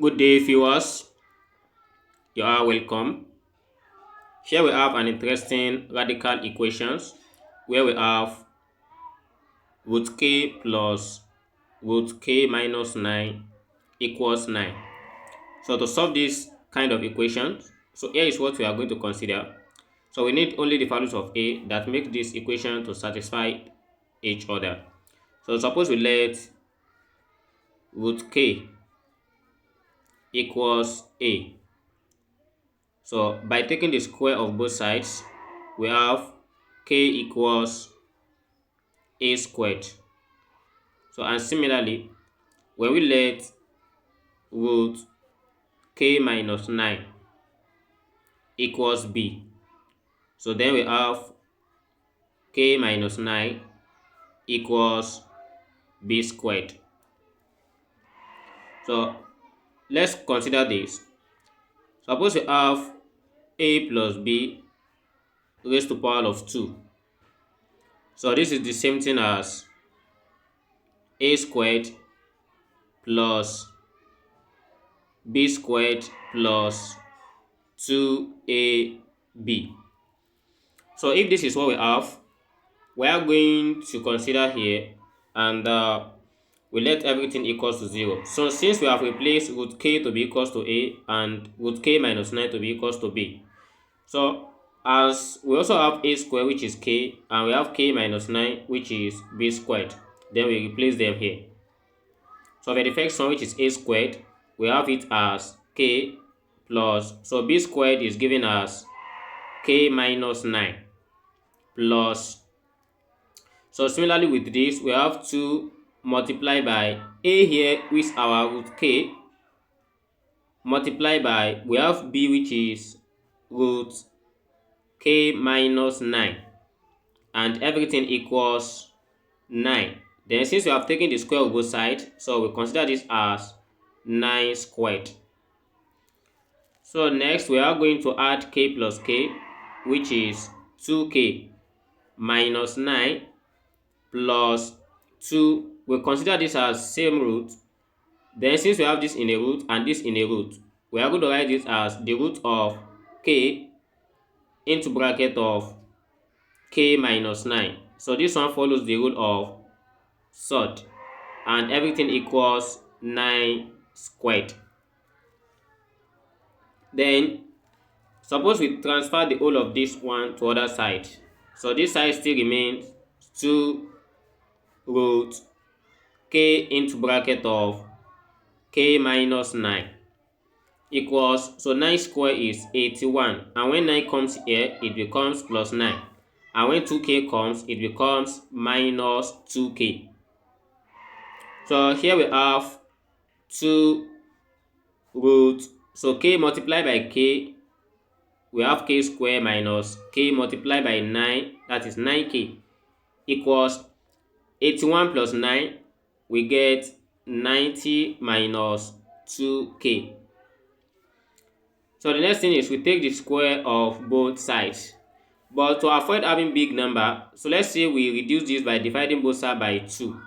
Good day, viewers. You are welcome. Here we have an interesting radical equations where we have root k plus root k minus 9 equals 9. So to solve this kind of equation, so here is what we are going to consider. So we need only the values of a that make this equation to satisfy each other. So suppose we let root k equals a. So by taking the square of both sides, we have k equals a squared. So and similarly, when we let root k minus 9 equals b, so then we have k minus 9 equals b squared. So let's consider this. Suppose we have a plus b raised to power of 2. So this is the same thing as a squared plus b squared plus 2ab. So if this is what we have, we are going to consider here and we let everything equals to 0. So since we have replaced root k to be equals to a and root k minus 9 to be equals to b, so as we also have a squared which is k and we have k minus 9 which is b squared, then we replace them here. So for the first one which is a squared, we have it as k plus, so b squared is given as k minus 9 plus, so similarly with this we have to multiply by a here which is our root k, multiply by we have b which is root k minus 9 and everything equals 9. Then since we have taken the square of both sides, so we consider this as 9 squared. So next we are going to add k plus k which is 2k minus 9 plus 2. We consider this as same root. Then since we have this in a root and this in a root, we are going to write this as the root of k into bracket of k minus 9. So this one follows the rule of sort and everything equals 9 squared. Then suppose we transfer the whole of this one to other side. So this side still remains 2 root k into bracket of k minus 9 equals, so 9 square is 81, and when 9 comes here it becomes plus 9, and when 2k comes it becomes minus 2k. So here we have 2 root, so k multiplied by k, we have k square minus k multiplied by 9, that is 9k, equals 81 plus 9, we get 90 minus 2k. So the next thing is we take the square of both sides. But to avoid having big number, so let's say we reduce this by dividing both sides by 2.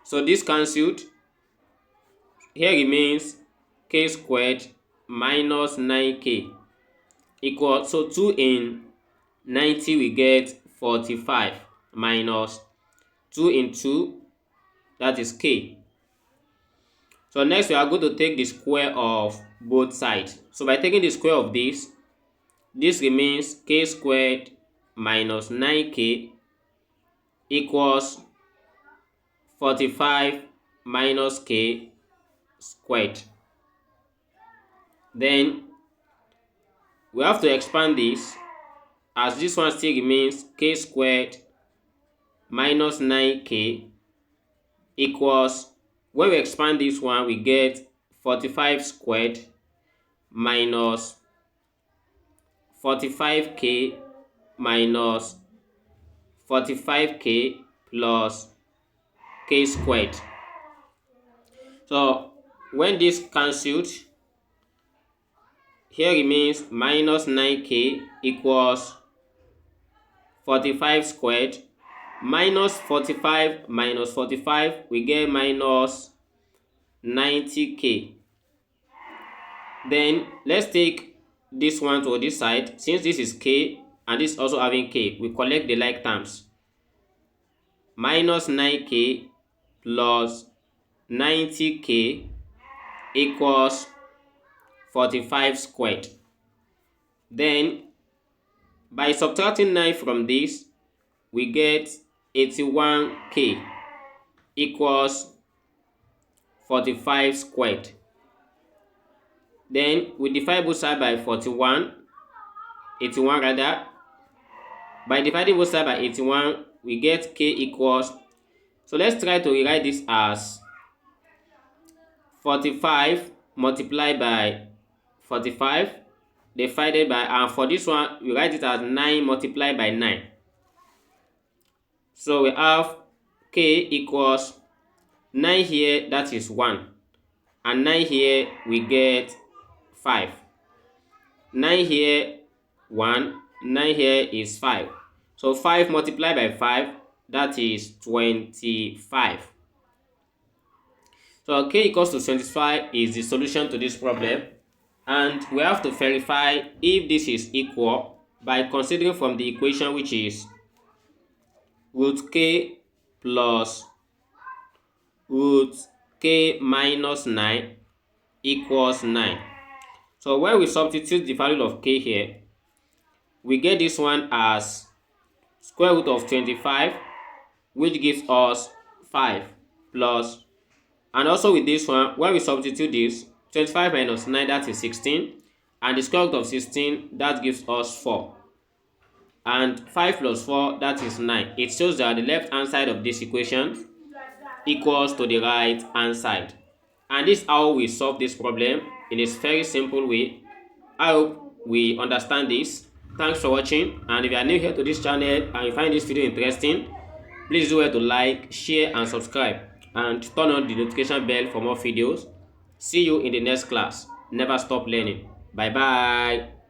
So this cancelled. Here remains k squared minus 9k equal, so 2 in 90 we get 45 minus 2 in 2, that is k. So next we are going to take the square of both sides. So by taking the square of this remains k squared minus 9k equals 45 minus k squared. Then we have to expand this, as this one still remains k squared minus 9k equals, when we expand this one we get 45 squared minus 45k minus 45k plus k squared. So when this cancelled, here remains minus 9k equals 45 squared minus 45 minus 45, we get minus 90k Then let's take this one to this side. Since this is k and this also having k, we collect the like terms. Minus 9k plus 90k equals 45 squared. Then by subtracting 9 from this, we get 81k equals 45 squared. Then we divide both sides by 81 rather. By dividing both sides by 81, we get k equals, so let's try to rewrite this as 45 multiplied by 45 divided by, and for this one we write it as 9 multiplied by 9. So we have k equals 9 here, that is 1, and 9 here we get 5. 9 here 1, 9 here is 5. So 5 multiplied by 5, that is 25. So k equals to 25 is the solution to this problem, and we have to verify if this is equal by considering from the equation, which is root k plus root k minus 9 equals 9. So when we substitute the value of k here, we get this one as square root of 25, which gives us 5 plus, and also with this one, when we substitute this, 25 minus 9, that is 16, and the square root of 16, that gives us 4, and 5 plus 4, that is 9. It shows that the left hand side of this equation equals to the right hand side. And this is how we solve this problem in a very simple way. I hope we understand this. Thanks for watching, and if you are new here to this channel and you find this video interesting, please do well to like, share and subscribe, and turn on the notification bell for more videos. See you in the next class. Never stop learning. Bye bye.